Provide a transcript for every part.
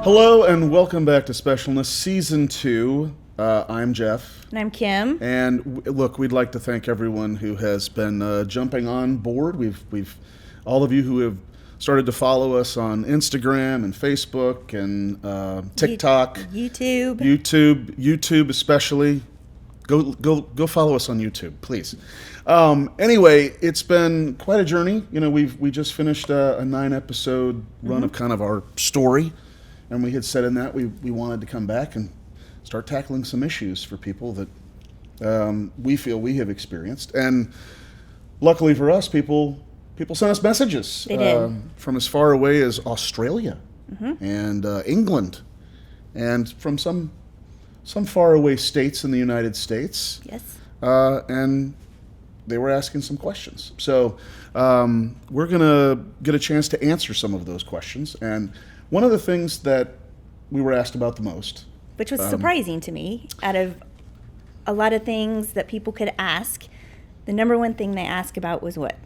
Hello and welcome back to Specialness Season 2. I'm Jeff. And I'm Kim. And look, we'd like to thank everyone who has been jumping on board. We've all of you who have started to follow us on Instagram and Facebook and TikTok, YouTube especially. Go follow us on YouTube, please. Anyway, it's been quite a journey. You know, we just finished a 9-episode run of kind of our story. And we had said in that we wanted to come back and start tackling some issues for people that we feel we have experienced. And luckily for us, people sent us messages from as far away as Australia and England, and from some faraway states in the United States. Yes. And they were asking some questions. So we're going to get a chance to answer some of those questions. And one of the things that we were asked about the most, which was surprising to me, out of a lot of things that people could ask, the number one thing they asked about was what?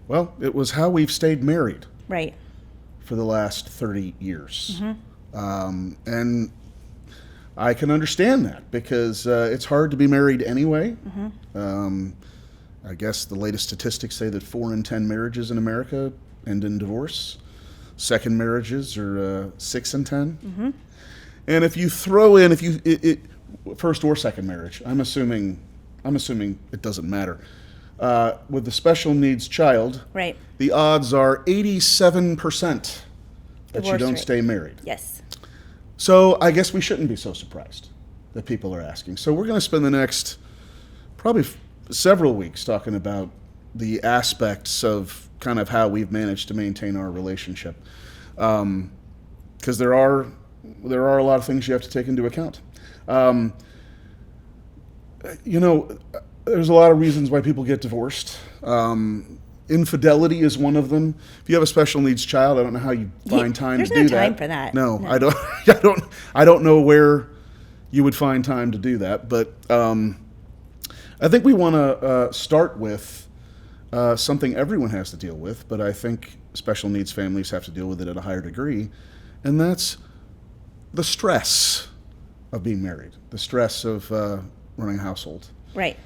Well, it was how we've stayed married. Right. For the last 30 years. And I can understand that because it's hard to be married anyway. I guess the latest statistics say that 4 in 10 marriages in America end in divorce. Second marriages are 6 in 10. And if you throw in, first or second marriage, I'm assuming it doesn't matter. With the special needs child, right, the odds are 87% that you don't stay married. Yes. So I guess we shouldn't be so surprised that people are asking. So we're going to spend the next probably several weeks talking about the aspects of kind of how we've managed to maintain our relationship, because there are a lot of things you have to take into account. There's a lot of reasons why people get divorced. Infidelity is one of them. If you have a special needs child, I don't know how you find time to do that. There's no time for that. No, I don't know where you would find time to do that. But I think we want to start with something everyone has to deal with, but I think special needs families have to deal with it at a higher degree, and that's the stress of being married, the stress of running a household. Right.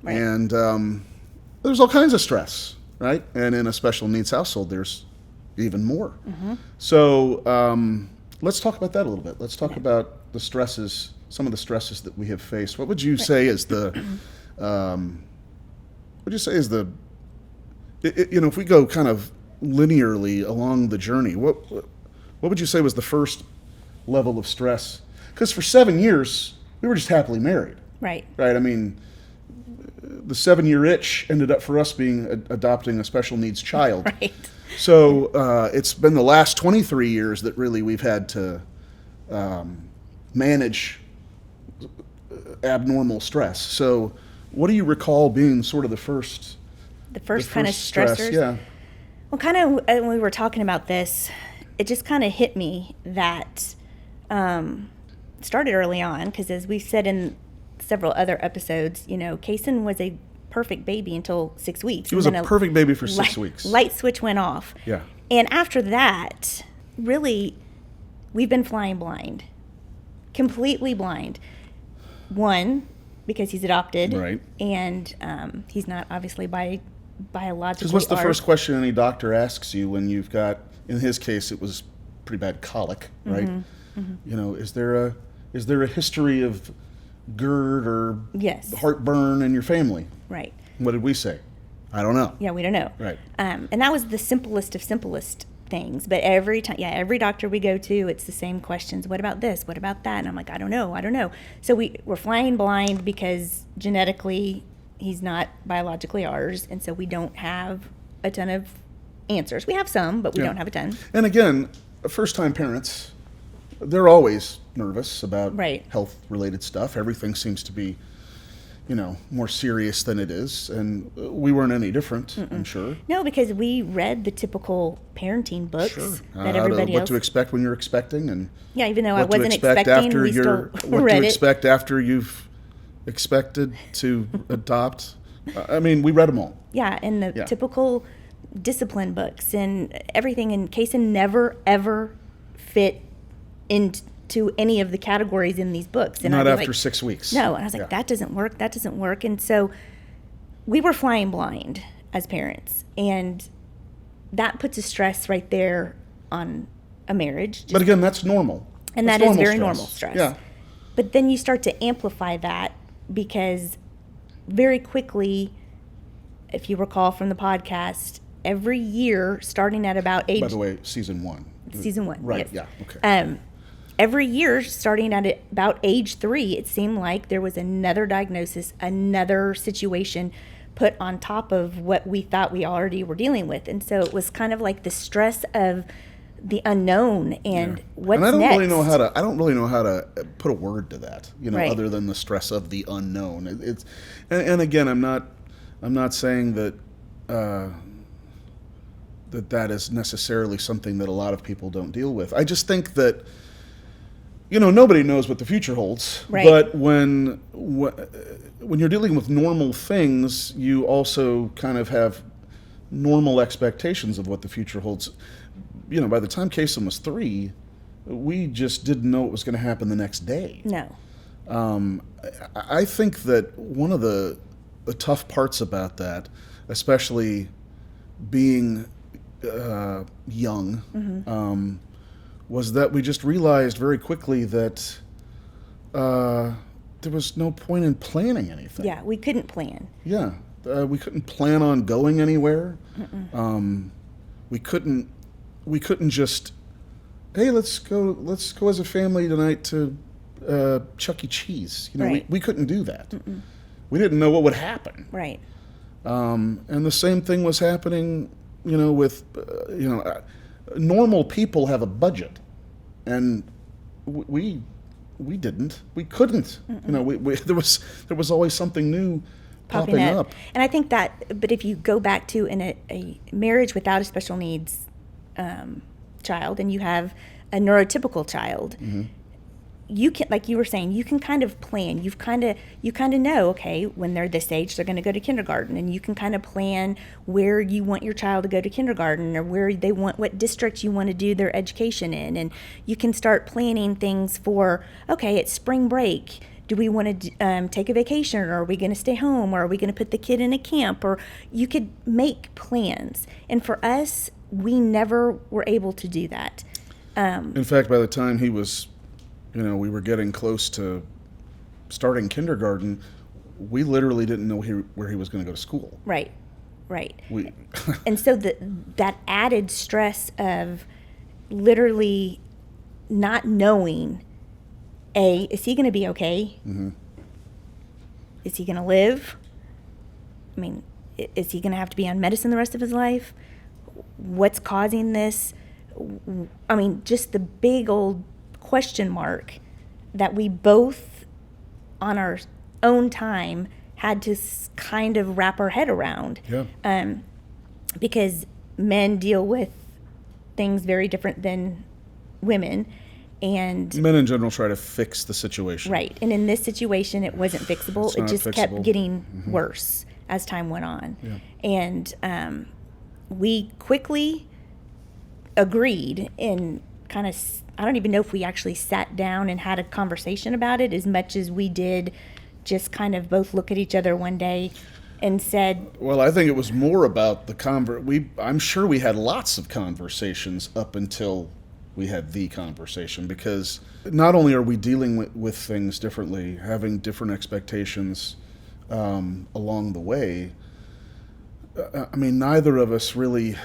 And there's all kinds of stress, right? And in a special needs household, there's even more. So let's talk about that a little bit. Let's talk about the stresses, some of the stresses that we have faced. What would you say is if we go kind of linearly along the journey, what would you say was the first level of stress? Because for 7 years, we were just happily married. Right. Right. I mean, the 7-year itch ended up for us being adopting a special needs child. Right. So it's been the last 23 years that really we've had to manage abnormal stress. So what do you recall being sort of the first kind of stressors? Yeah. Well, kind of when we were talking about this, it just kind of hit me that started early on, because as we said in several other episodes, Kaysen was a perfect baby until 6 weeks. He was a perfect baby for 6 weeks. Light switch went off. Yeah. And after that, really, we've been flying blind. Completely blind. One, because he's adopted. Right. And he's not obviously biologically Because what's the first question any doctor asks you when you've got, in his case, it was pretty bad colic, right? Is there a history of GERD or heartburn in your family? Right. What did we say? I don't know. Yeah, we don't know. Right. And that was the simplest of simplest things. But every time, every doctor we go to, it's the same questions. What about this? What about that? And I'm like, I don't know. So we're flying blind because genetically he's not biologically ours, and so we don't have a ton of answers. We have some, but we don't have a ton. And again, first-time parents, they're always nervous about health-related stuff. Everything seems to be, more serious than it is, and we weren't any different, I'm sure. No, because we read the typical parenting books that everybody else. What to expect when you're expecting, and even though I wasn't expecting, we still read it. What to expect after you've expected to adopt. I mean, we read them all. Yeah, and the typical discipline books and everything, and Kaysen never, ever fit into any of the categories in these books. And Not I'd be after like, 6 weeks. No. And I was like, Yeah. that doesn't work. And so we were flying blind as parents. And that puts a stress right there on a marriage. But again, that's normal. And That's that is very stress. normal stress. Yeah. But then you start to amplify that because very quickly, if you recall from the podcast, every year, starting at about age... By the way, season 1. Season 1, Right, yes. yeah, okay. Every year, starting at about age 3, it seemed like there was another diagnosis, another situation put on top of what we thought we already were dealing with. And so it was kind of like the stress of the unknown and what's and I don't next. I don't really know how to put a word to that, Right. other than the stress of the unknown. And again, I'm not saying that that is necessarily something that a lot of people don't deal with. I just think that nobody knows what the future holds. Right. But when you're dealing with normal things, you also kind of have normal expectations of what the future holds. By the time Kason was 3, we just didn't know what was going to happen the next day. No. I think that one of the tough parts about that, especially being young, Mm-hmm. Was that we just realized very quickly that there was no point in planning anything. Yeah, we couldn't plan. Yeah, we couldn't plan on going anywhere. We couldn't just, hey, let's go as a family tonight to Chuck E. Cheese. Right. We couldn't do that. We didn't know what would happen. Right. And the same thing was happening, with normal people have a budget, and we didn't. We couldn't. There was always something new popping up. And I think that, but if you go back to in a marriage without a special needs child, and you have a neurotypical child, you can, like you were saying, you can kind of plan. You kind of know, okay, when they're this age, they're going to go to kindergarten, and you can kind of plan where you want your child to go to kindergarten, or what district you want to do their education in, and you can start planning things for, okay, it's spring break. Do we want to take a vacation, or are we going to stay home, or are we going to put the kid in a camp? Or you could make plans. And for us, we never were able to do that. In fact, by the time he was, we were getting close to starting kindergarten, we literally didn't know where he was going to go to school. Right. And so that added stress of literally not knowing, is he going to be okay? Mm-hmm. Is he going to live? I mean, is he going to have to be on medicine the rest of his life? What's causing this? I mean, just the big old question mark that we both, on our own time, had to kind of wrap our head around. Yeah. Because men deal with things very different than women. And men in general try to fix the situation. right. And in this situation, it wasn't fixable. It's It not just fixable. kept getting worse as time went on. Yeah. And we quickly agreed and kind of, I don't even know if we actually sat down and had a conversation about it as much as we did just kind of both look at each other one day and said, Well, I think it was more about the I'm sure we had lots of conversations up until we had the conversation, because not only are we dealing with things differently, having different expectations along the way, I mean, neither of us really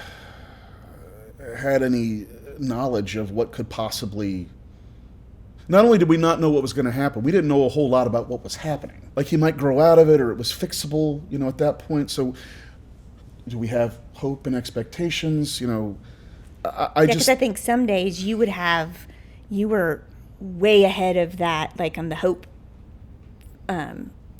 had any knowledge of what could possibly... Not only did we not know what was going to happen, we didn't know a whole lot about what was happening. Like, he might grow out of it, or it was fixable, at that point. So do we have hope and expectations? because I think some days you were way ahead of that, like on the hope,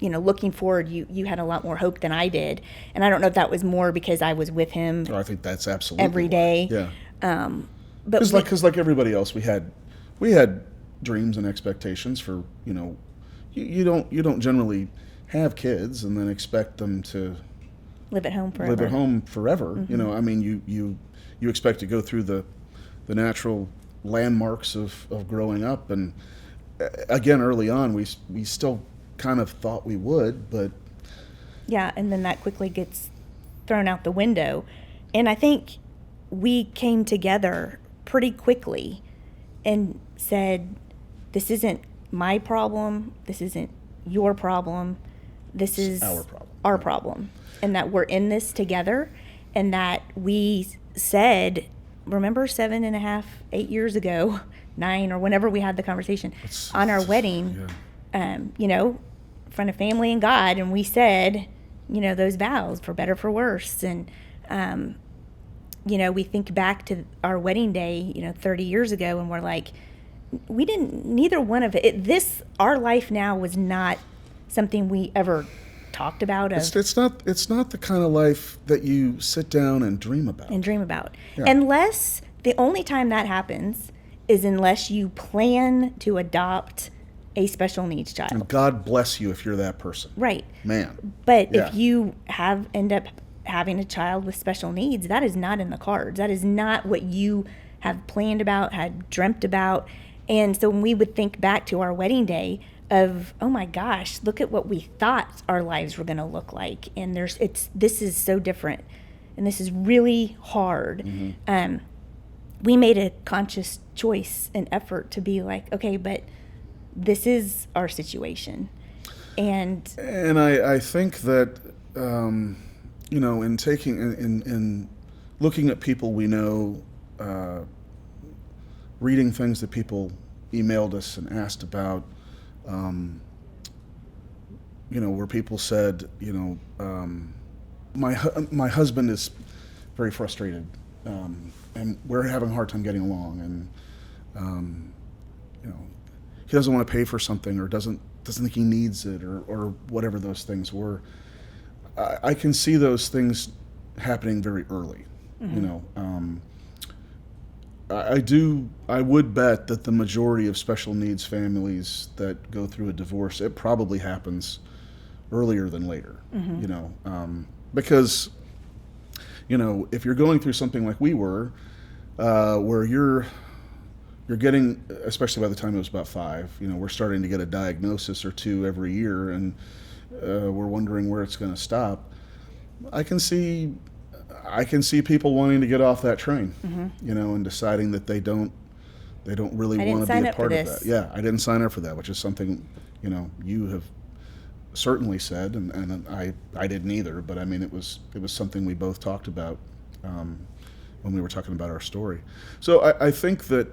looking forward, you had a lot more hope than I did. And I don't know if that was more because I was with him I think that's absolutely every day. Yeah. But Because like everybody else, we had dreams and expectations for, you don't generally have kids and then expect them to live at home forever. live at home forever. Mm-hmm. I mean, you expect to go through the natural landmarks of growing up. And again, early on, we still kind of thought we would, but Yeah, and then that quickly gets thrown out the window. And I think we came together pretty quickly and said, this isn't my problem, this isn't your problem, this is our problem. And that we're in this together, and that we said, remember 7.5, 8 years ago, 9, or whenever we had the conversation on our wedding, you know, in front of family and God, and we said, you know, those vows, for better, for worse. And, you know, we think back to our wedding day, you know, 30 years ago, and we're like, neither one of it, our life now was not something we ever talked about. It's not the kind of life that you sit down and dream about. Yeah. Unless, the only time that happens is unless you plan to adopt a special needs child. And God bless you if you're that person. Right. Man. But if you end up having a child with special needs, that is not in the cards. That is not what you have planned about, had dreamt about. And so when we would think back to our wedding day of, oh my gosh, look at what we thought our lives were going to look like. And this is so different. And this is really hard. Mm-hmm. We made a conscious choice and effort to be like, okay, but this is our situation. And I think that, you know, in looking at people we know, reading things that people emailed us and asked about, you know, where people said, you know, my husband is very frustrated, and we're having a hard time getting along, and you know, he doesn't want to pay for something, or doesn't think he needs it, or whatever those things were. I can see those things happening very early. Mm-hmm. You know, I would bet that the majority of special needs families that go through a divorce, it probably happens earlier than later. Mm-hmm. You know, because, you know, if you're going through something like we were, where you're getting, especially by the time it was about 5, you know, we're starting to get a diagnosis or 2 every year, and we're wondering where it's going to stop. I can see people wanting to get off that train, mm-hmm. you know, and deciding that they don't really want to be a part of that. Yeah, I didn't sign up for that, which is something, you know, you have certainly said, and I didn't either. But I mean, it was something we both talked about when we were talking about our story. So I think that,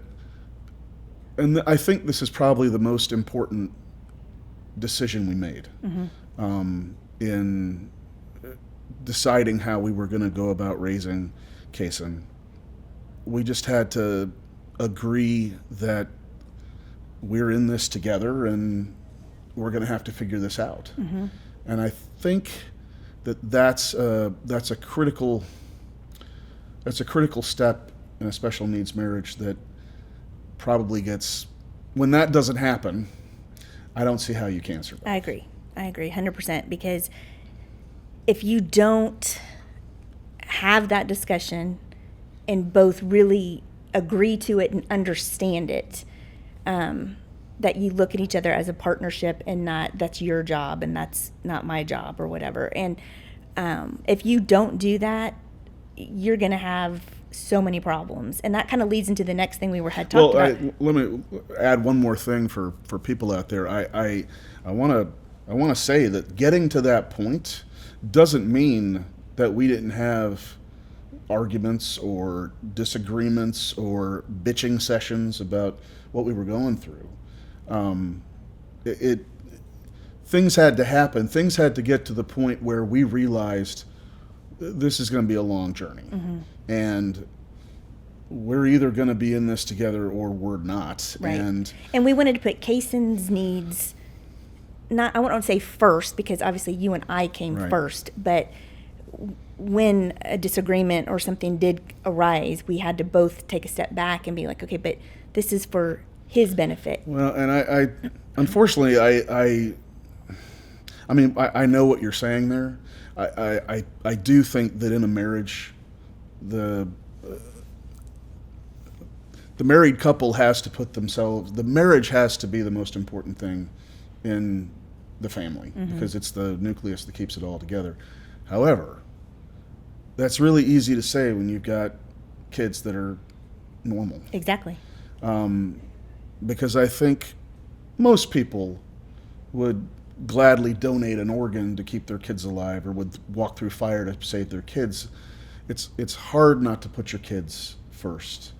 and I think this is probably the most important decision we made, mm-hmm. In deciding how we were going to go about raising Kason. We just had to agree that we're in this together, and we're going to have to figure this out. Mm-hmm. And I think that's a critical step in a special needs marriage that probably gets, when that doesn't happen, I don't see how you can survive. I agree 100%, because if you don't have that discussion and both really agree to it and understand it, that you look at each other as a partnership and not that's your job and that's not my job or whatever. And if you don't do that, you're going to have so many problems. And that kind of leads into the next thing we had talked about. Let me add one more thing for people out there. I want to say that getting to that point doesn't mean that we didn't have arguments or disagreements or bitching sessions about what we were going through. Things had to happen. Things had to get to the point where we realized this is going to be a long journey. Mm-hmm. And we're either going to be in this together or we're not. Right. And we wanted to put Kason's needs, I won't say first, because obviously you and I came right. first, but when a disagreement or something did arise, we had to both take a step back and be like, okay, but this is for his benefit. Well, and I unfortunately, I mean, I know what you're saying there. I do think that in a marriage, the the married couple has to put themselves, the marriage has to be the most important thing in the family because it's the nucleus that keeps it all together. However, that's really easy to say when you've got kids that are normal. Exactly. Because I think most people would gladly donate an organ to keep their kids alive or would walk through fire to save their kids. It's hard not to put your kids first.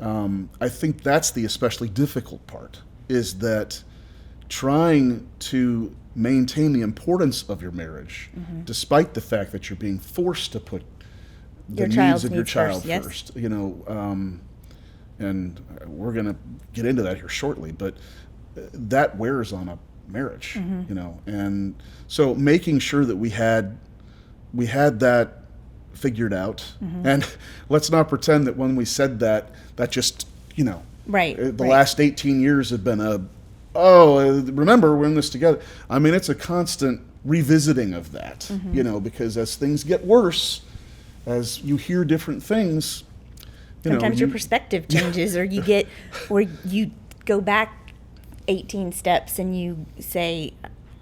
I think that's the especially difficult part, is that trying to maintain the importance of your marriage, despite the fact that you're being forced to put the needs of your child first. You know, and we're going to get into that here shortly, but that wears on a marriage, you know. And so making sure that we had that figured out, and let's not pretend that when we said that just, you know, the last 18 years have been remember, we're in this together. I mean, it's a constant revisiting of that, you know, because as things get worse, as you hear different things, sometimes your perspective changes, or you go back 18 steps and you say,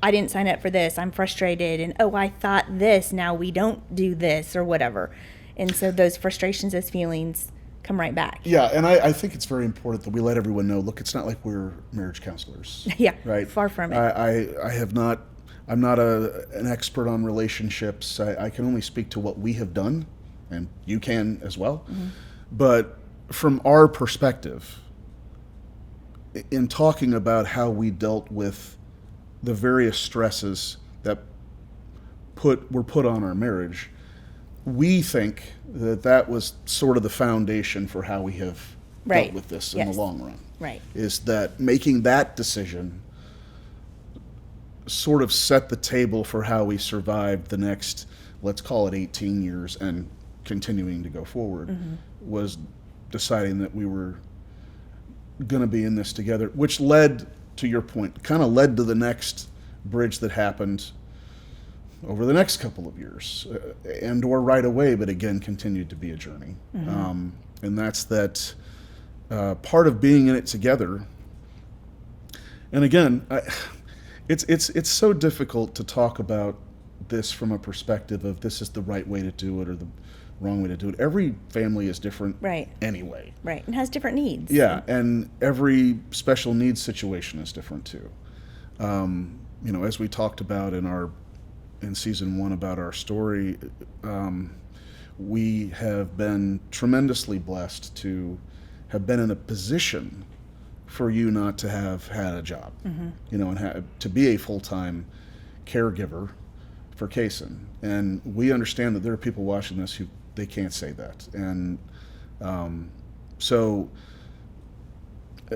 I didn't sign up for this, I'm frustrated, and I thought this, now we don't do this, or whatever. And so those frustrations, those feelings come right back. Yeah, and I think it's very important that we let everyone know, look, it's not like we're marriage counselors. Yeah, right? Far from it. I'm not an expert on relationships. I can only speak to what we have done, and you can as well. But from our perspective, in talking about how we dealt with the various stresses that were put on our marriage, we think that was sort of the foundation for how we have dealt with this in the long run. Right. Is that making that decision sort of set the table for how we survived the next, let's call it 18 years and continuing to go forward, was deciding that we were going to be in this together, which led, to your point, kind of led to the next bridge that happened over the next couple of years, and or right away, but again, continued to be a journey. And that's that part of being in it together. And again, it's so difficult to talk about this from a perspective of this is the right way to do it or the wrong way to do it. Every family is different anyway. Right, and has different needs. Yeah, and every special needs situation is different too. You know, as we talked about in season 1 about our story, we have been tremendously blessed to have been in a position for you not to have had a job, you know, and to be a full-time caregiver for Kaysen. And we understand that there are people watching this who they can't say that. And so,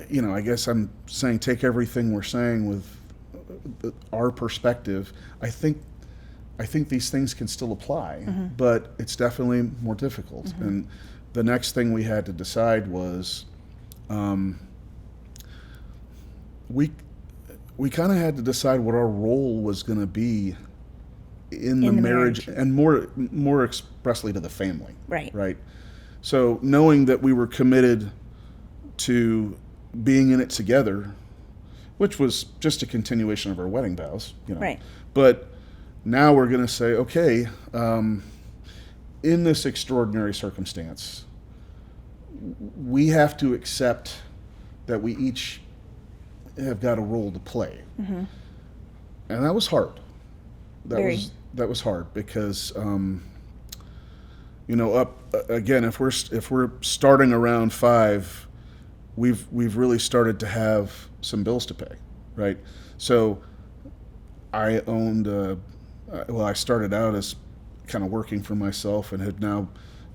you know, I guess I'm saying take everything we're saying with our perspective. I think these things can still apply, but it's definitely more difficult. And the next thing we had to decide was we kind of had to decide what our role was going to be in the marriage, and more expressly to the family. Right. So knowing that we were committed to being in it together, which was just a continuation of our wedding vows, you know. But now we're going to say, okay, in this extraordinary circumstance, we have to accept that we each have got a role to play. And that was hard. That was hard because, you know, again, if we're starting around 5, we've really started to have some bills to pay, right? So I owned I started out as kind of working for myself, and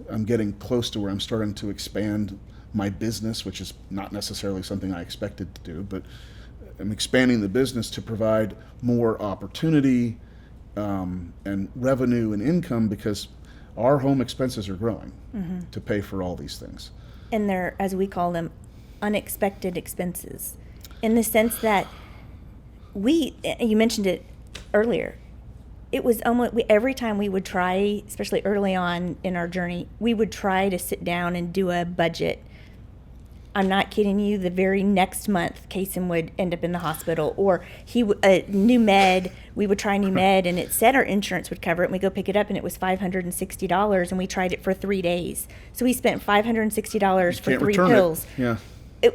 I'm getting close to where I'm starting to expand my business, which is not necessarily something I expected to do, but I'm expanding the business to provide more opportunity and revenue and income, because our home expenses are growing to pay for all these things. And they're, as we call them, unexpected expenses, in the sense that you mentioned it earlier, it was almost, every time we would try, especially early on in our journey, we would try to sit down and do a budget. I'm not kidding you, the very next month, Kason would end up in the hospital, or new med, we would try new med, and it said our insurance would cover it, and we go pick it up, and it was $560, and we tried it for 3 days. So we spent $560 for 3 pills. Yeah.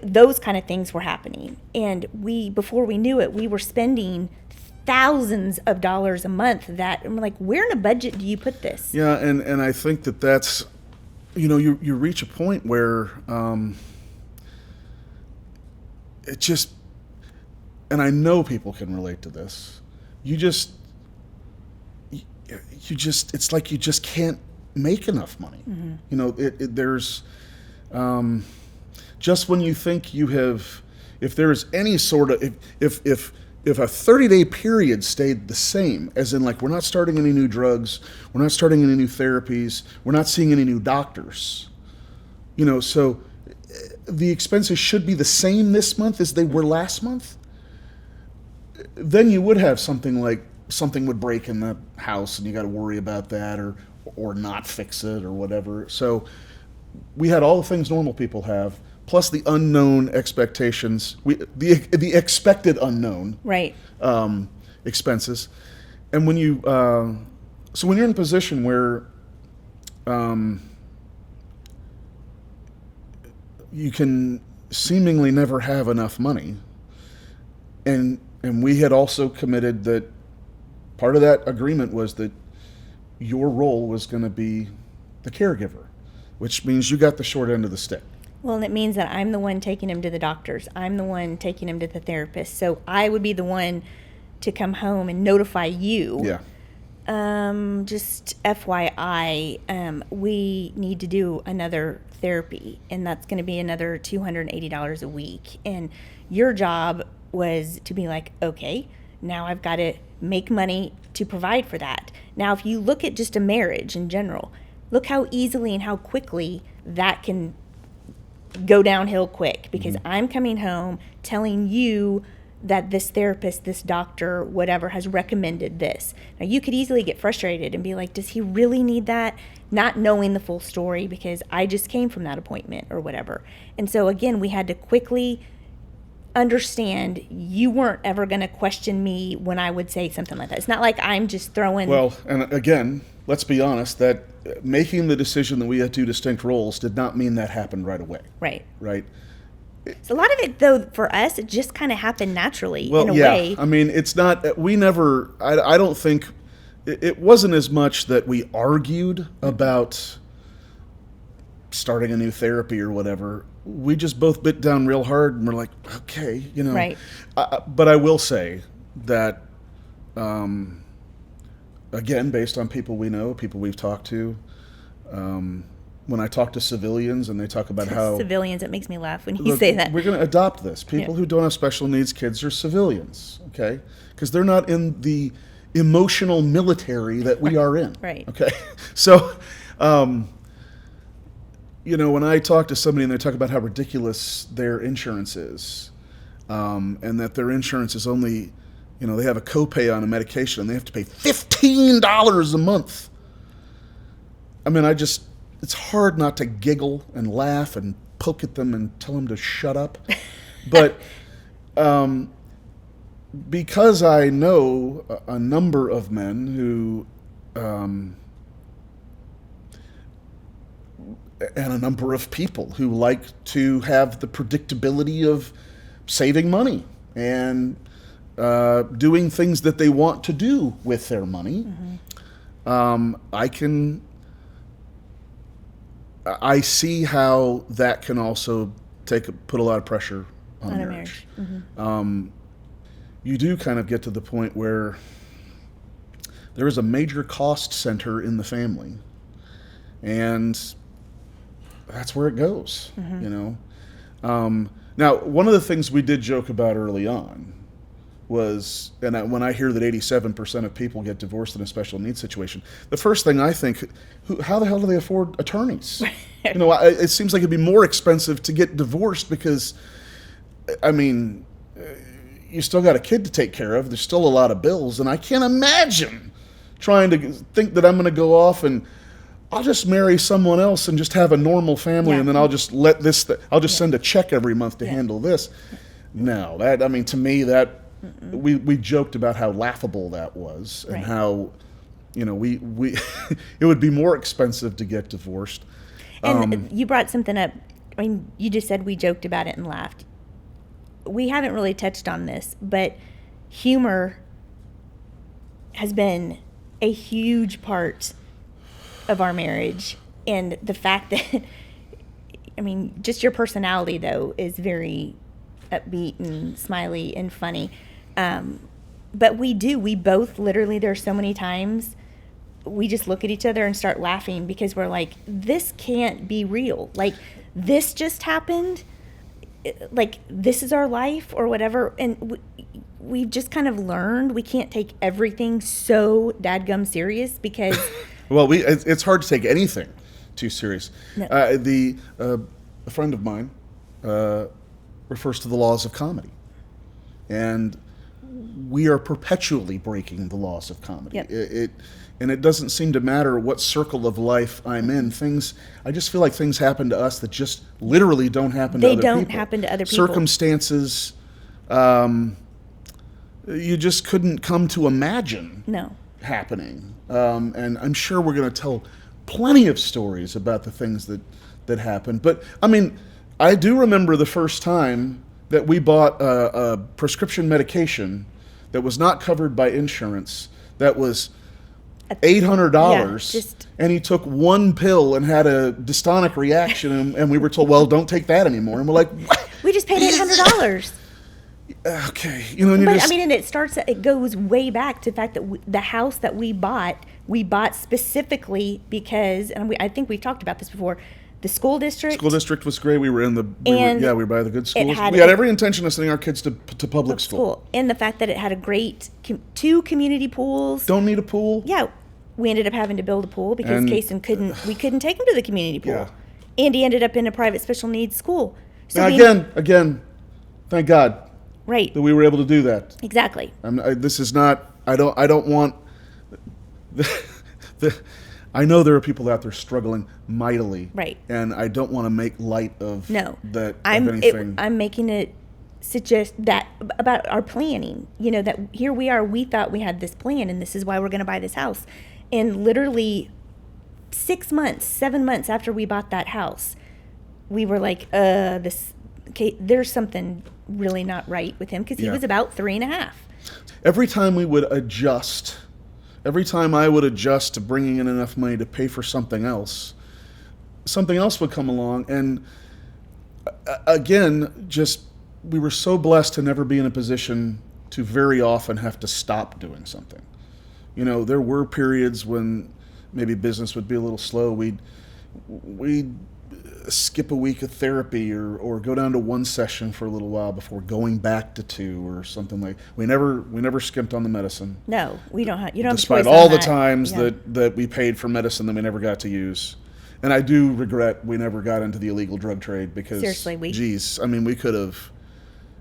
Those kind of things were happening. And before we knew it, we were spending thousands of dollars a month and we're like, where in a budget do you put this? Yeah, and I think that's, you reach a point where it just, and I know people can relate to this, it's like you just can't make enough money. Mm-hmm. There's, just when you think you have, if there's any sort of, if a 30-day period stayed the same, as in like we're not starting any new drugs, we're not starting any new therapies, we're not seeing any new doctors, so the expenses should be the same this month as they were last month, then you would have something would break in the house and you got to worry about that or not fix it or whatever. So we had all the things normal people have, plus the unknown expectations, the expected unknown, right? Expenses, and when you're in a position where you can seemingly never have enough money, and we had also committed that part of that agreement was that your role was going to be the caregiver, which means you got the short end of the stick. Well, and it means that I'm the one taking him to the doctors. I'm the one taking him to the therapist. So I would be the one to come home and notify you. Yeah. Just FYI, we need to do another therapy, and that's going to be another $280 a week. And your job was to be like, okay, now I've got to make money to provide for that. Now, if you look at just a marriage in general, look how easily and how quickly that can go downhill quick, because I'm coming home telling you that this therapist, this doctor, whatever, has recommended this. Now, you could easily get frustrated and be like, does he really need that? Not knowing the full story, because I just came from that appointment or whatever. And so, again, we had to quickly understand you weren't ever going to question me when I would say something like that. It's not like I'm just throwing... Well, and again, let's be honest, that making the decision that we had 2 distinct roles did not mean that happened right away. Right. Right. So a lot of it, though, for us, it just kind of happened naturally in a yeah. way. I mean, it's not, we never, I don't think, it wasn't as much that we argued about starting a new therapy or whatever. We just both bit down real hard and we're like, okay, Right. But I will say that, again, based on people we know, people we've talked to, when I talk to civilians and they talk about how... Civilians, it makes me laugh when you say that. We're going to adopt this. People who don't have special needs kids are civilians, okay? Because they're not in the emotional military that we are in. Right. Okay? So, when I talk to somebody and they talk about how ridiculous their insurance is, and that their insurance is only, they have a copay on a medication and they have to pay $15 a month. I mean, it's hard not to giggle and laugh and poke at them and tell them to shut up. But because I know a number of men who, and a number of people who like to have the predictability of saving money and doing things that they want to do with their money, I see how that can also put a lot of pressure on marriage. You do kind of get to the point where there is a major cost center in the family, and that's where it goes. Now, one of the things we did joke about early on was, when I hear that 87% of people get divorced in a special needs situation, the first thing I think, how the hell do they afford attorneys? It seems like it'd be more expensive to get divorced because, I mean, you still got a kid to take care of. There's still a lot of bills, and I can't imagine trying to think that I'm going to go off and I'll just marry someone else and just have a normal family, Yeah. and then I'll just let this. I'll just send a check every month to Yeah. handle this. No, that I mean, to me, that we joked about how laughable that was, and Right. how, we it would be more expensive to get divorced. And you brought something up. I mean, you just said we joked about it and laughed. We haven't really touched on this, but humor has been a huge part of our marriage. And the fact that, I mean, just your personality, though, is very upbeat and smiley and funny. But we both literally, there's so many times we just look at each other and start laughing because we're like, this can't be real. Like, this just happened. Like, this is our life or whatever. And we've just kind of learned we can't take everything so dadgum serious because Well, it's hard to take anything too serious. No. A friend of mine refers to the laws of comedy, and we are perpetually breaking the laws of comedy. Yep. And it doesn't seem to matter what circle of life I'm in. I just feel like things happen to us that just literally don't happen to other people. They don't happen to other people. Circumstances, you just couldn't come to imagine No. happening. And I'm sure we're going to tell plenty of stories about the things that happened. But, I mean, I do remember the first time that we bought a prescription medication that was not covered by insurance, that was $800, Yeah, just- and he took one pill and had a dystonic reaction, and we were told, well, don't take that anymore. And we're like, what? We just paid $800. Okay. And But I mean, and it goes way back to the fact that the house that we bought specifically because, and I think we've talked about this before, the school district was great. We were we were by the good schools. We had had every intention of sending our kids to public school. and the fact that it had a great 2 community pools. Don't need a pool. Yeah, we ended up having to build a pool because And- Kason we couldn't take him to the community pool. Yeah. And he ended up in a private special needs school. So Now, again, thank God right, that we were able to do that. exactly. This is not. I don't want. I know there are people out there struggling mightily, Right. And I don't want to make light of that. Anything. I'm making it suggest that about our planning. That here we are. We thought we had this plan, and this is why we're going to buy this house. And literally 6 months, 7 months after we bought that house, we were like, there's something really not right with him because he Yeah. was about 3.5. Every time we would adjust, every time I would adjust to bringing in enough money to pay for something else would come along. And again, just we were so blessed to never be in a position to very often have to stop doing something. There were periods when maybe business would be a little slow. We'd skip a week of therapy or go down to 1 session for a little while before going back to 2 or something like. We never skimped on the medicine. No, we don't have. You don't. Despite have a choice all on the that. times Yeah. that we paid for medicine that we never got to use. And I do regret we never got into the illegal drug trade because, Seriously, geez, I mean, we could have.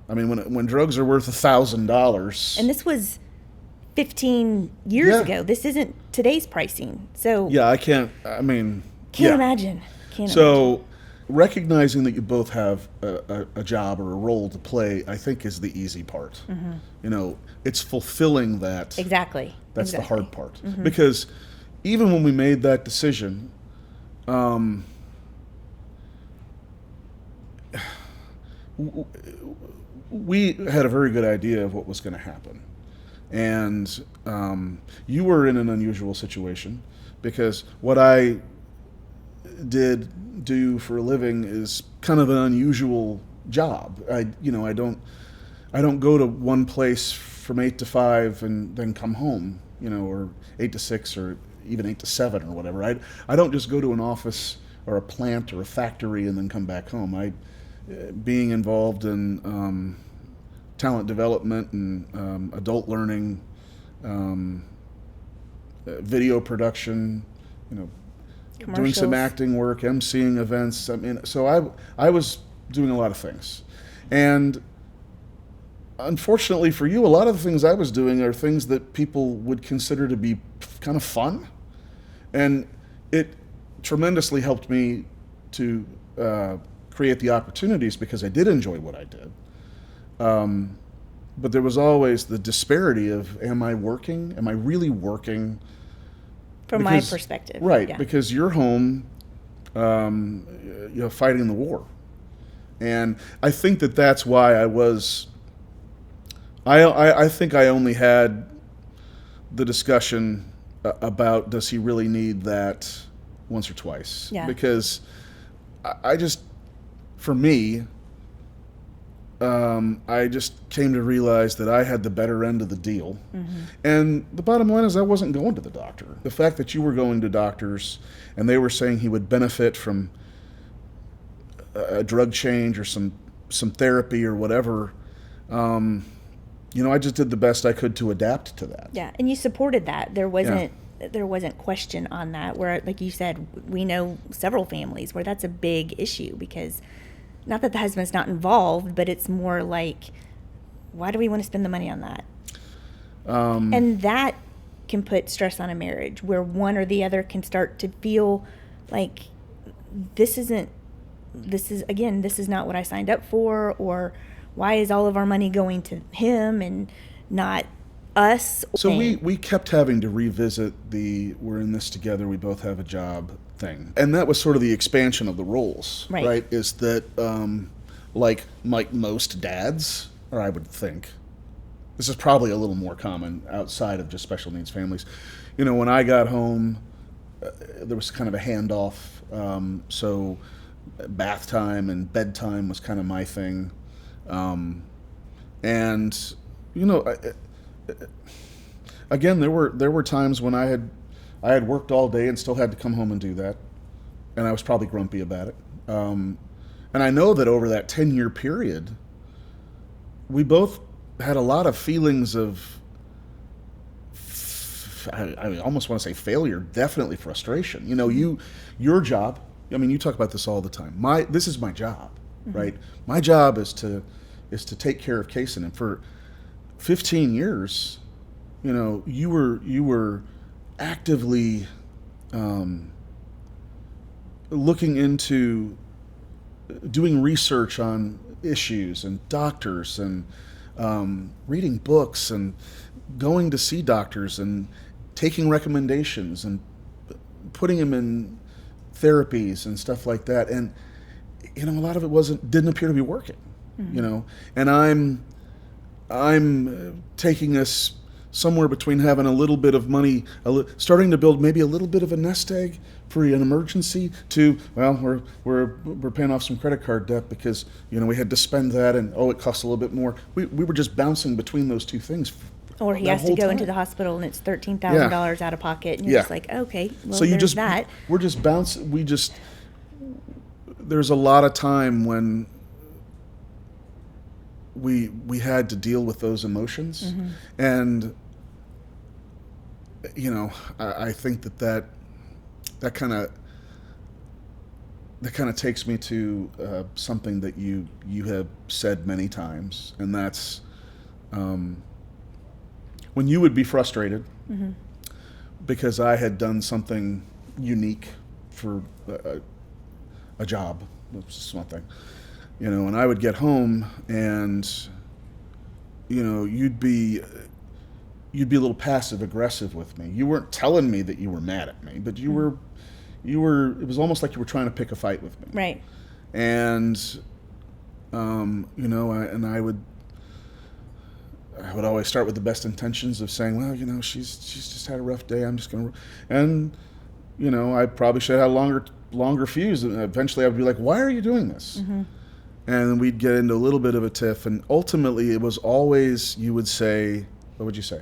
I mean, when drugs are worth $1,000. And this was 15 years Yeah. ago. This isn't today's pricing. So Yeah, I can't. I mean, can't yeah. imagine. Can't imagine. So, recognizing that you both have a job or a role to play, I think, is the easy part. It's fulfilling that. Exactly. That's the Exactly. hard part. Because even when we made that decision, we had a very good idea of what was going to happen. And you were in an unusual situation because what I do for a living is kind of an unusual job. I don't go to one place from 8 to 5 and then come home, or 8 to 6 or even 8 to 7 or whatever. I don't just go to an office or a plant or a factory and then come back home. Being involved in talent development and adult learning, video production, doing some Commercials. acting work, emceeing events. I mean, so I was doing a lot of things. And unfortunately for you, a lot of the things I was doing are things that people would consider to be kind of fun. And tremendously helped me to create the opportunities because I did enjoy what I did. But there was always the disparity of, am I working? Am I really working? From my perspective. Right, Yeah. because you're home, fighting the war. And I think that's why I think I only had the discussion about does he really need that once or twice. Yeah. Because I just, for me, I just came to realize that I had the better end of the deal. Mm-hmm. And the bottom line is I wasn't going to the doctor. The fact that you were going to doctors and they were saying he would benefit from a drug change or some therapy or whatever, I just did the best I could to adapt to that. Yeah, and you supported that. There wasn't question on that, where, like you said, we know several families where that's a big issue because not that the husband's not involved, but it's more like, why do we want to spend the money on that? And that can put stress on a marriage where one or the other can start to feel like this is not what I signed up for, or why is all of our money going to him and not us? So we kept having to revisit we're in this together, we both have a job thing. And that was sort of the expansion of the roles, right? Is that, like most dads, or I would think, this is probably a little more common outside of just special needs families. When I got home, there was kind of a handoff. So bath time and bedtime was kind of my thing. Again, there were times when I had worked all day and still had to come home and do that, and I was probably grumpy about it. And I know that over that 10-year period, we both had a lot of feelings of, I almost want to say failure, definitely frustration. Your job, you talk about this all the time. This is my job, mm-hmm. right? My job is to take care of Kaysen, and for 15 years, you were actively looking into doing research on issues and doctors and reading books and going to see doctors and taking recommendations and putting them in therapies and stuff like that. And a lot of it didn't appear to be working. Mm-hmm. And I'm taking us somewhere between having a little bit of money, starting to build maybe a little bit of a nest egg for an emergency, to, well, we're paying off some credit card debt because we had to spend that, and it costs a little bit more. We were just bouncing between those two things. Or he has to go into the hospital and it's $13,000 out of pocket, and you're just like, okay, well, so there's that. We're just bouncing. There's a lot of time when we had to deal with those emotions, mm-hmm. and I think that kind of takes me to something that you have said many times, and that's when you would be frustrated, mm-hmm. because I had done something unique for a job, which is one thing, and I would get home and you'd be a little passive aggressive with me. You weren't telling me that you were mad at me, but you were. It was almost like you were trying to pick a fight with me. Right. And I would always start with the best intentions of saying, well, she's just had a rough day. I'm just gonna, and I probably should have had a longer fuse. And eventually, I would be like, why are you doing this? Mm-hmm. And then we'd get into a little bit of a tiff, and ultimately, it was always, you would say, what would you say?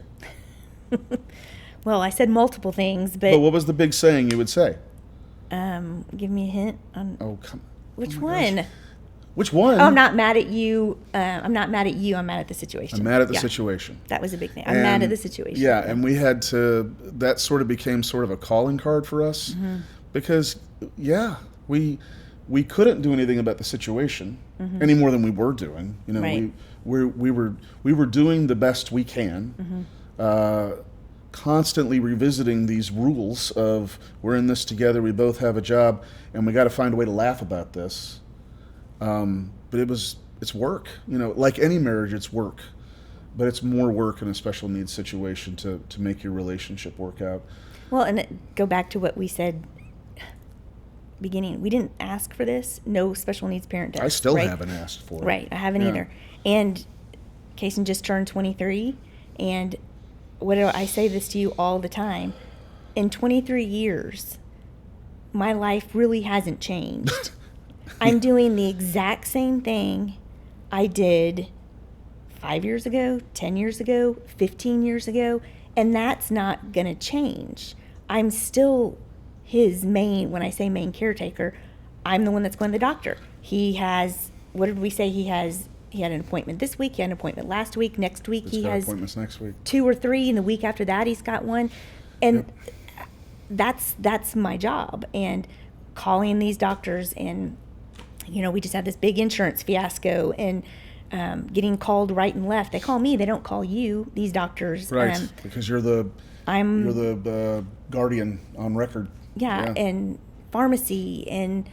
Well, I said multiple things, but... But what was the big saying you would say? Give me a hint on... Oh, come... Which one? Gosh. Which one? Oh, I'm not mad at you. I'm not mad at you. I'm mad at the situation. I'm mad at the situation. That was a big thing. I'm mad at the situation. Yeah, and we had to... That sort of became sort of a calling card for us. Mm-hmm. Because, we couldn't do anything about the situation, mm-hmm. any more than we were doing. Right. We were doing the best we can, mm-hmm. constantly revisiting these rules of we're in this together, we both have a job, and we got to find a way to laugh about this. But it's work, like any marriage, it's work, but it's more work in a special needs situation to make your relationship work out. Well, and go back to what we said beginning. We didn't ask for this. No special needs parent does. I still right? haven't asked for it. Right. I haven't either. And Kason just turned 23, and I say this to you all the time. In 23 years, my life really hasn't changed. I'm doing the exact same thing I did 5 years ago, 10 years ago, 15 years ago, and that's not going to change. I'm still his when I say main caretaker, I'm the one that's going to the doctor. He has, what did we say he has? He had an appointment this week, he had an appointment last week, next week he has appointments next week. 2 or 3, and the week after that he's got one. And that's my job. And calling these doctors, and we just had this big insurance fiasco, and getting called right and left. They call me, they don't call you, these doctors. Right, because you're the guardian on record. Yeah, and pharmacy, and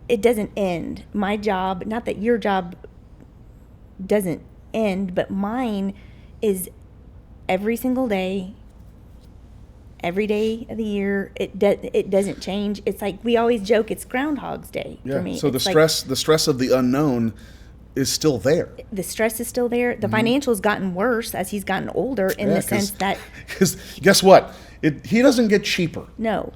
it doesn't end. My job, not that your job doesn't end, but mine is every single day, every day of the year. It doesn't change. It's like we always joke, it's Groundhog's Day for me. So it's the stress of the unknown is still there. The stress is still there. The financial's gotten worse as he's gotten older, in the sense that, because guess what? He doesn't get cheaper. No.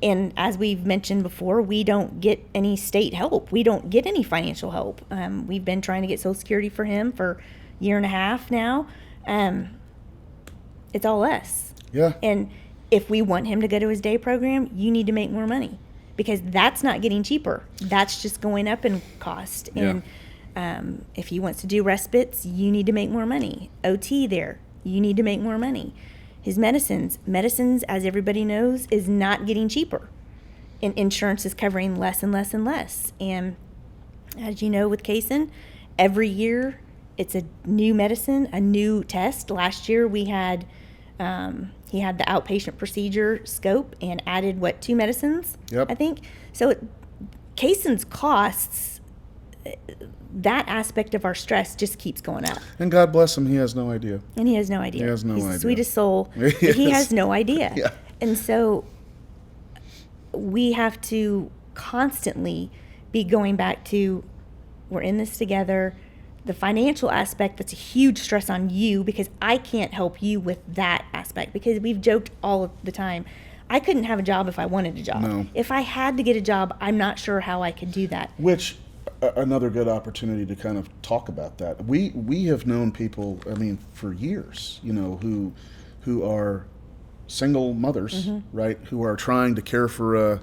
And as we've mentioned before, we don't get any state help. We don't get any financial help. We've been trying to get Social Security for him for a year and a half now. It's all us. Yeah. And if we want him to go to his day program, you need to make more money, because that's not getting cheaper. That's just going up in cost. And if he wants to do respites, you need to make more money. OT there, you need to make more money. His medicines, as everybody knows, is not getting cheaper. And insurance is covering less and less and less. And as you know, with Kason, every year it's a new medicine, a new test. Last year he had the outpatient procedure scope and added 2 medicines, I think. So Kason's costs, that aspect of our stress just keeps going up. And God bless him, he has no idea. And he has no idea. He has no He's idea. the sweetest soul. But he has no idea. Yeah. And so we have to constantly be going back to, we're in this together. The financial aspect, that's a huge stress on you, because I can't help you with that aspect, because we've joked all of the time. I couldn't have a job if I wanted a job. No. If I had to get a job, I'm not sure how I could do that. Which, another good opportunity to kind of talk about that. We have known people, for years, who are single mothers, right, who are trying to care for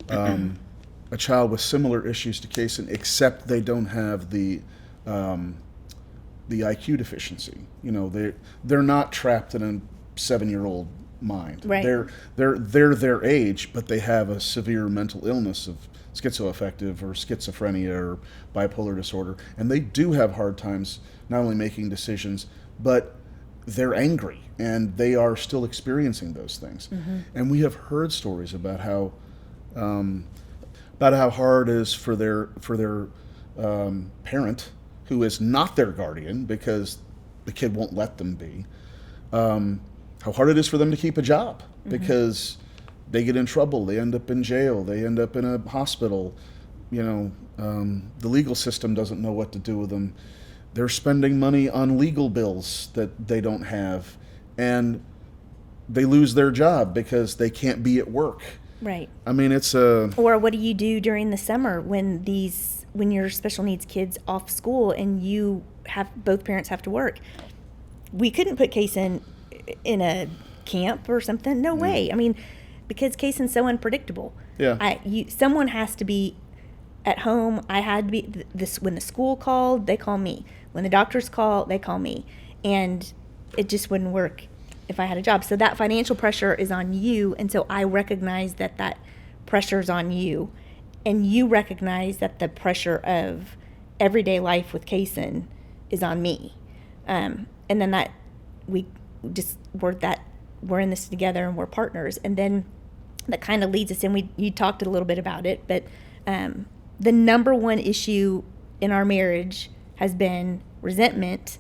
a child with similar issues to Kason, except they don't have the IQ deficiency. They're not trapped in a 7-year-old mind. Right. They're their age, but they have a severe mental illness of schizoaffective or schizophrenia or bipolar disorder, and they do have hard times not only making decisions, but they're angry, and they are still experiencing those things. And we have heard stories about how hard it is for their parent, who is not their guardian because the kid won't let them be, how hard it is for them to keep a job because they get in trouble, they end up in jail, they end up in a hospital, the legal system doesn't know what to do with them. They're spending money on legal bills that they don't have, and they lose their job because they can't be at work. Right. It's a... Or what do you do during the summer when your special needs kids off school and both parents have to work? We couldn't put Kason in a camp or something. No way. Because Kason's so unpredictable. Yeah. Someone has to be at home. I had to be when the school called, they call me. When the doctors call, they call me. And it just wouldn't work if I had a job. So that financial pressure is on you, and so I recognize that pressure is on you, and you recognize that the pressure of everyday life with Kason is on me. And then that we just we're in this together and we're partners. And then that kind of leads us in. You talked a little bit about it, but the number one issue in our marriage has been resentment.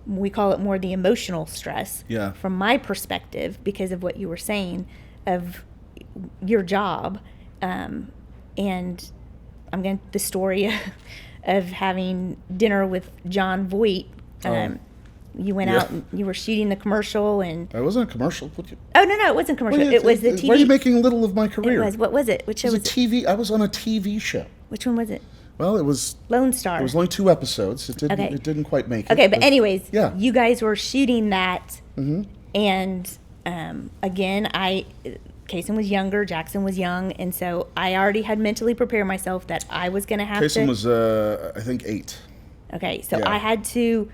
We call it more the emotional stress. Yeah. From my perspective, because of what you were saying of your job, and I'm going the story of having dinner with John Voight. You went out and you were shooting the commercial, and I wasn't a commercial. oh no, it wasn't commercial. It was the TV. Why are you making little of my career? It was. What was it? Which show It was was a TV. I was on a TV show. Which one was it? Well, it was Lone Star. It was only 2 episodes. It didn't. Okay. It didn't quite make it. Okay, but anyways, yeah. You guys were shooting that, Mm-hmm. and again, Kaysen was younger, Jackson was young, and so I already had mentally prepared myself that I was going to have Kaysen to. was, I think, 8. Okay, so Yeah.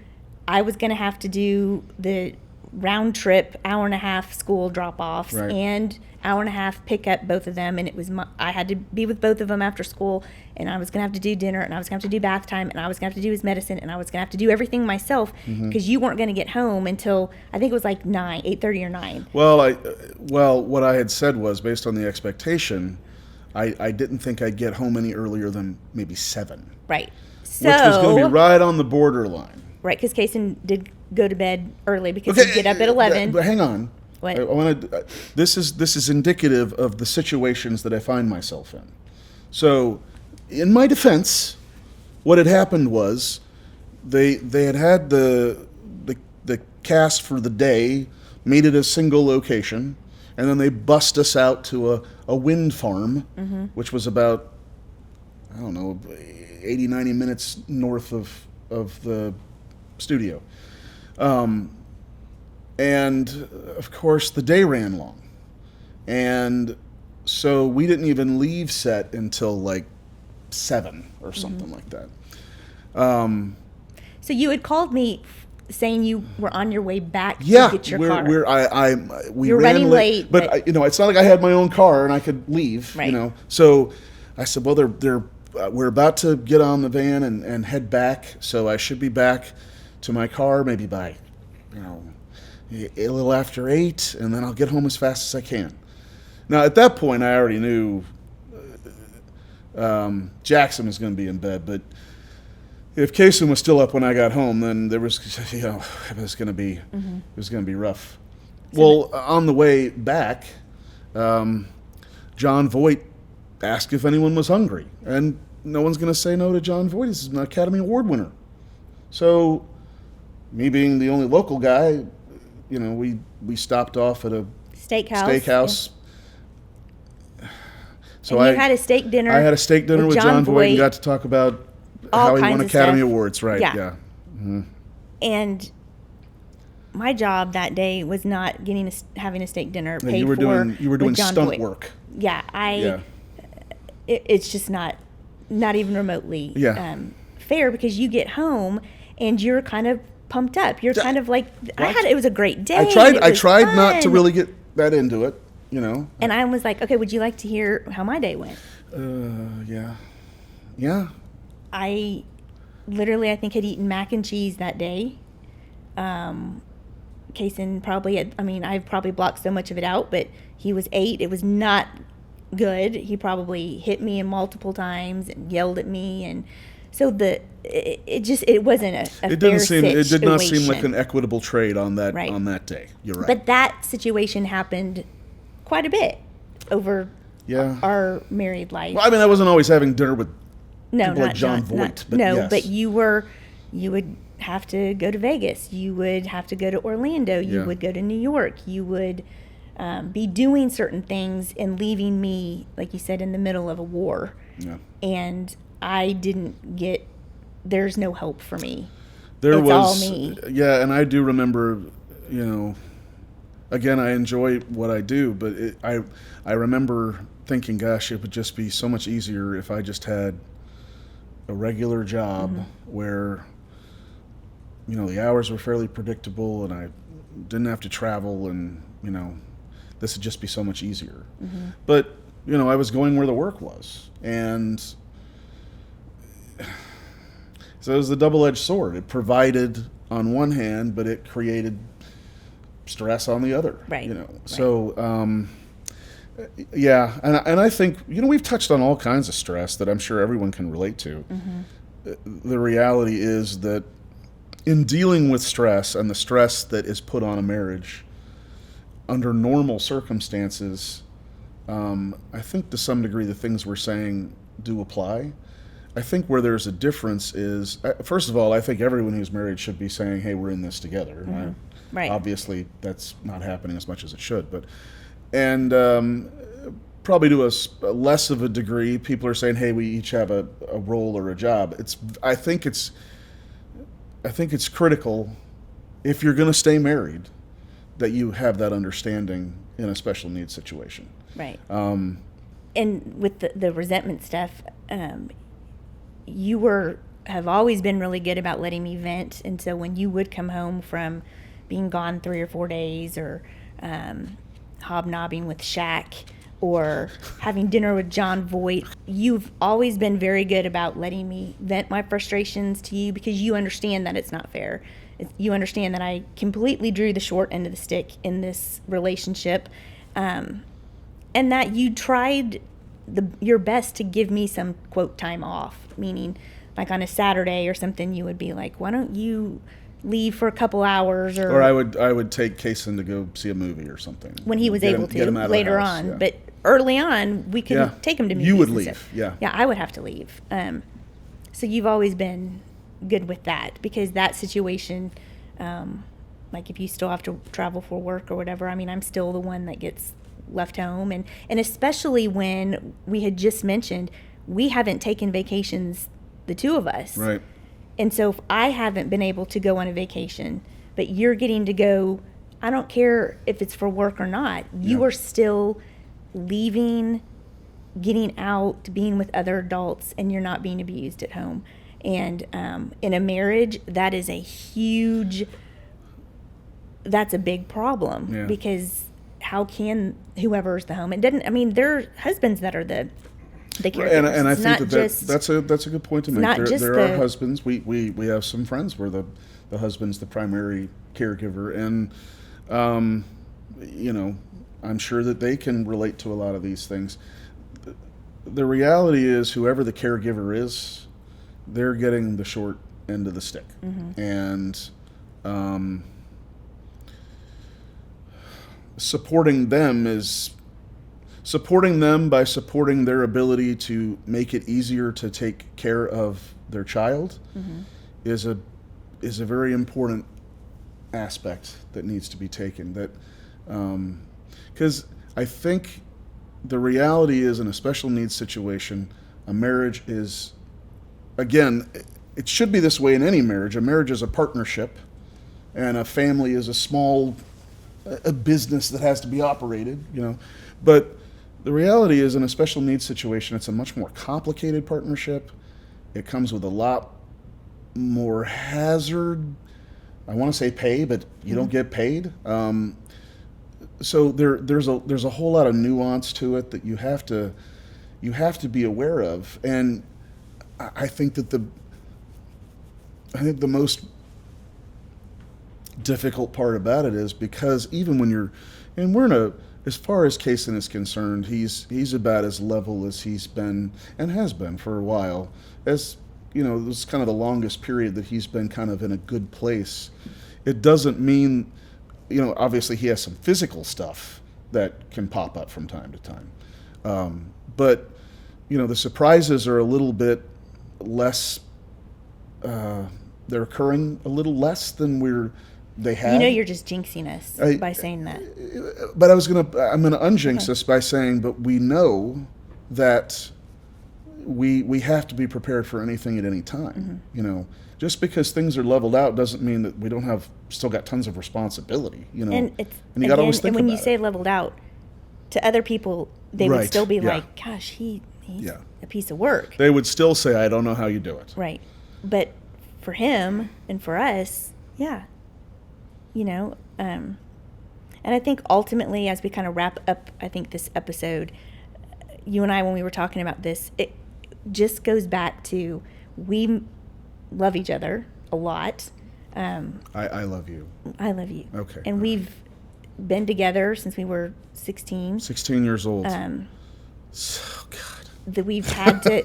I was going to have to do the round trip, hour and a half school drop-offs, Right. and hour and a half pick up both of them, and I had to be with both of them after school, and I was going to have to do dinner, and I was going to have to do bath time, and I was going to have to do his medicine, and I was going to have to do everything myself, because you weren't going to get home until, I think it was like 8:30 or 9. Well, what I had said was, based on the expectation, I didn't think I'd get home any earlier than maybe 7. Right. So, Which was going to be right on the borderline. right, because Kaysen did go to bed early because he'd get up at 11. But hang on. What? I want to. This is indicative of the situations that I find myself in. So, in my defense, what had happened was they had the cast for the day made it a single location, and then they bussed us out to a wind farm, which was about, I don't know, 80, 90 minutes north of the studio. And of course, the day ran long. And so we didn't even leave set until like 7 or something like that. So you had called me saying you were on your way back to get your car. We You're ran running late, but it's not like I had my own car and I could leave. Right. So I said, well, we're about to get on the van and head back, so I should be back to my car maybe by, a little after 8, and then I'll get home as fast as I can. Now, at that point, I already knew Jackson was going to be in bed, but if Kaysen was still up when I got home, then there was, it was going to be, it was going to be rough. Well, on the way back, John Voight asked if anyone was hungry, and no one's going to say no to John Voight. He's an Academy Award winner. So, me being the only local guy, we stopped off at a steakhouse. Yeah. So and you had a steak dinner. I had a steak dinner with John Voight and got to talk about how he won Academy Awards, right? Yeah. Mm-hmm. And my job that day was not having a steak dinner paid you were for. You were doing John stunt Voight. work. Yeah, it's just not even remotely fair, because you get home and you're kind of pumped up. You're kind of like, it was a great day. I tried not to really get that into it, And I was like, okay, would you like to hear how my day went? Yeah. I think had eaten mac and cheese that day. Kaysen I've probably blocked so much of it out, but he was 8. It was not good. He probably hit me multiple times and yelled at me, and so it wasn't a It fair didn't seem. It did not seem like situation. an equitable trade on that Right. on that day. You're right. But that situation happened quite a bit over our married life. Well, I wasn't always having dinner with No, people not like John Voight. but you would have to go to Vegas. You would have to go to Orlando. You would go to New York. You would be doing certain things and leaving me, like you said, in the middle of a war. Yeah. And I didn't get. There's no hope for me. There it's was all me. Yeah, and I do remember, again, I enjoy what I do, but I remember thinking, gosh, it would just be so much easier if I just had a regular job where, the hours were fairly predictable and I didn't have to travel, and, this would just be so much easier. But, I was going where the work was, and so it was the double-edged sword. It provided on one hand, but it created stress on the other. Right. So yeah, and I think we've touched on all kinds of stress that I'm sure everyone can relate to. The reality is that in dealing with stress and the stress that is put on a marriage under normal circumstances, I think to some degree the things we're saying do apply. I think where there's a difference is, first of all, I think everyone who's married should be saying, hey, we're in this together. Right. Obviously, that's not happening as much as it should. And probably to a less of a degree, people are saying, hey, we each have a role or a job. I think it's critical, if you're going to stay married, that you have that understanding in a special needs situation. Right. And with the resentment stuff, you have always been really good about letting me vent. And so when you would come home from being gone 3 or 4 days, or hobnobbing with Shaq, or having dinner with John Voight, you've always been very good about letting me vent my frustrations to you, because you understand that it's not fair. You understand that I completely drew the short end of the stick in this relationship, and that you tried your best to give me some, quote, time off, meaning like on a Saturday or something, you would be like, why don't you leave for a couple hours? Or I would take Kaysen to go see a movie or something. When he was able to later on. Yeah. But early on, we couldn't take him to movies. You would leave, yeah. Yeah, I would have to leave. So you've always been good with that, because that situation, like if you still have to travel for work or whatever, I mean, I'm still the one that gets left home. And especially when we had just mentioned we haven't taken vacations, the two of us. Right. And so if I haven't been able to go on a vacation, but you're getting to go, I don't care if it's for work or not, you are still leaving, getting out, being with other adults, and you're not being abused at home. And in a marriage, that is that's a big problem, because how can whoever's the home, there are husbands that are the caregivers. And I think that's a good point to make. There are husbands. We have some friends where the husband's the primary caregiver, and I'm sure that they can relate to a lot of these things. The reality is, whoever the caregiver is, they're getting the short end of the stick. And supporting them by supporting their ability to make it easier to take care of their child is a very important aspect that needs to be taken. That because I think the reality is, in a special needs situation, a marriage is, again, it should be this way in any marriage. A marriage is a partnership, and a family is a business that has to be operated, But the reality is, in a special needs situation, it's a much more complicated partnership. It comes with a lot more hazard. I want to say pay, but you don't get paid. So there's a whole lot of nuance to it that you have to be aware of. And I think that the most difficult part about it is, because even when as far as Kaysen is concerned, he's about as level as he's been and has been for a while. As this is kind of the longest period that he's been kind of in a good place. It doesn't mean, obviously he has some physical stuff that can pop up from time to time. But the surprises are a little bit less, they're occurring a little less than they have. You're just jinxing us by saying that. But I'm gonna unjinx us by saying, but we know that we have to be prepared for anything at any time. Just because things are leveled out doesn't mean that we don't still got tons of responsibility. And you got to always think about it. And when you say leveled out, to other people, they would still be like, "Gosh, he's a piece of work." They would still say, "I don't know how you do it." Right, but for him and for us, and I think ultimately, as we kind of wrap up, I think this episode, you and I, when we were talking about this, it just goes back to, we love each other a lot. I love you. I love you. Okay. And we've been together since we were 16. 16 years old. Um, Oh, God. that we've had to,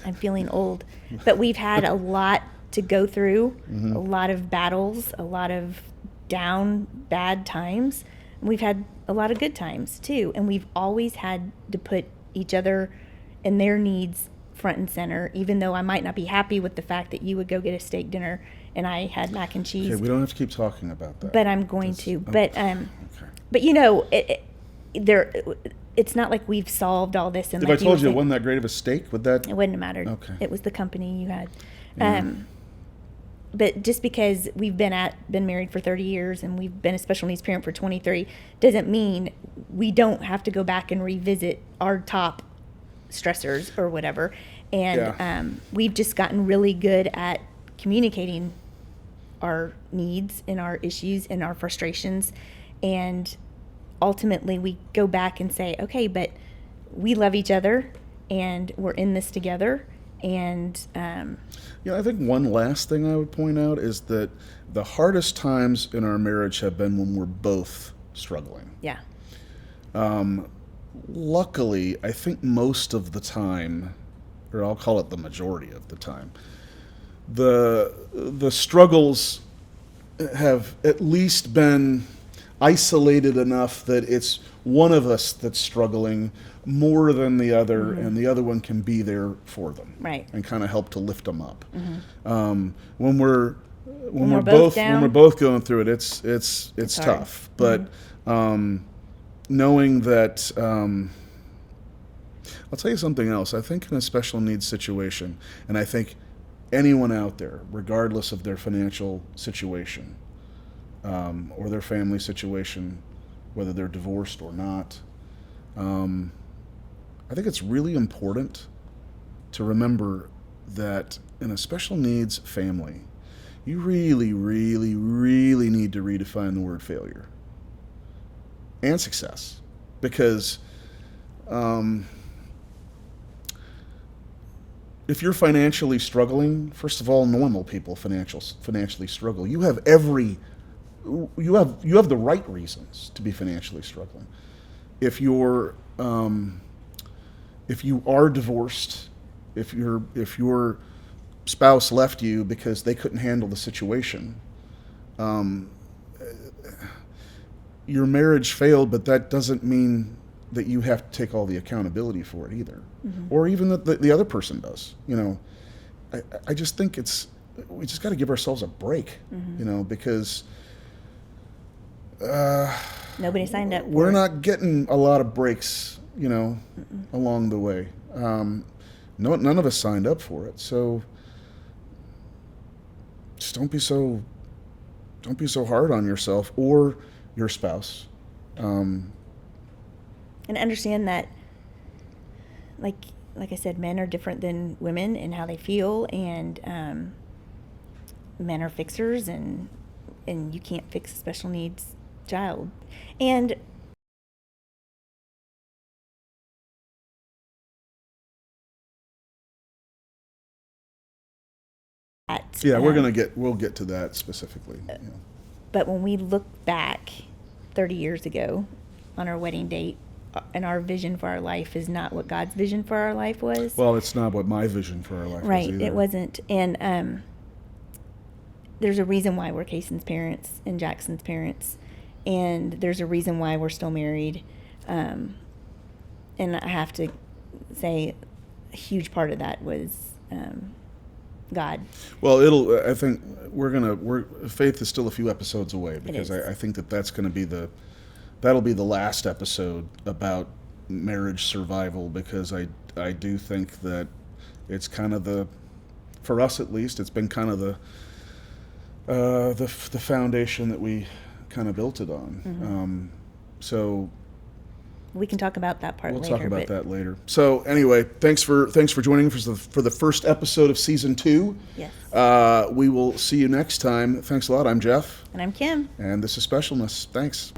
I'm feeling old, but we've had a lot to go through, a lot of battles, a lot of down, bad times. And we've had a lot of good times too. And we've always had to put each other and their needs front and center, even though I might not be happy with the fact that you would go get a steak dinner and I had mac and cheese. Okay, we don't have to keep talking about that. But I'm going to. But okay. but it's not like we've solved all this. And If I told you it wasn't that great of a steak, would that? it wouldn't have mattered. Okay. It was the company you had. Yeah. But just because we've been married for 30 years and we've been a special needs parent for 23 doesn't mean we don't have to go back and revisit our top stressors or whatever. And we've just gotten really good at communicating our needs and our issues and our frustrations. And ultimately we go back and say, okay, but we love each other and we're in this together. And I think one last thing I would point out is that the hardest times in our marriage have been when we're both struggling. yeah, Luckily, I think most of the time, or I'll call it the majority of the time, the struggles have at least been isolated enough that it's one of us that's struggling more than the other, and the other one can be there for them, Right. and kind of help to lift them up. When we're both down, when we're both going through it, it's hard. tough. But knowing that, I'll tell you something else. I think in a special needs situation, and I think anyone out there, regardless of their financial situation or their family situation, whether they're divorced or not, I think it's really important to remember that in a special needs family, you really, really, really need to redefine the word failure and success. Because if you're financially struggling, first of all, normal people financially struggle. You have the right reasons to be financially struggling. If you are divorced, if your spouse left you because they couldn't handle the situation, your marriage failed, but that doesn't mean that you have to take all the accountability for it either, or even that the other person does. I just think we just got to give ourselves a break, because nobody signed up. We're not getting a lot of breaks, along the way. None of us signed up for it, so just don't be so hard on yourself or your spouse. And understand that, like I said, men are different than women in how they feel, and men are fixers, and you can't fix a special needs child. And we'll get to that specifically. But when we look back 30 years ago on our wedding date, and our vision for our life is not what God's vision for our life was. Well, it's not what my vision for our life was either. It wasn't. And there's a reason why we're Kayson's parents and Jackson's parents, and there's a reason why we're still married. And I have to say, a huge part of that was God. Well, I think faith is still a few episodes away, because I think that's going to be that'll be the last episode about marriage survival, because I do think that it's kind of for us at least, it's been kind of the foundation that we kind of built it on. So we can talk about that part later. We'll talk about that later. So anyway, thanks for joining for the first episode of season 2. Yes. We will see you next time. Thanks a lot. I'm Jeff. And I'm Kim. And this is Specialness. Thanks.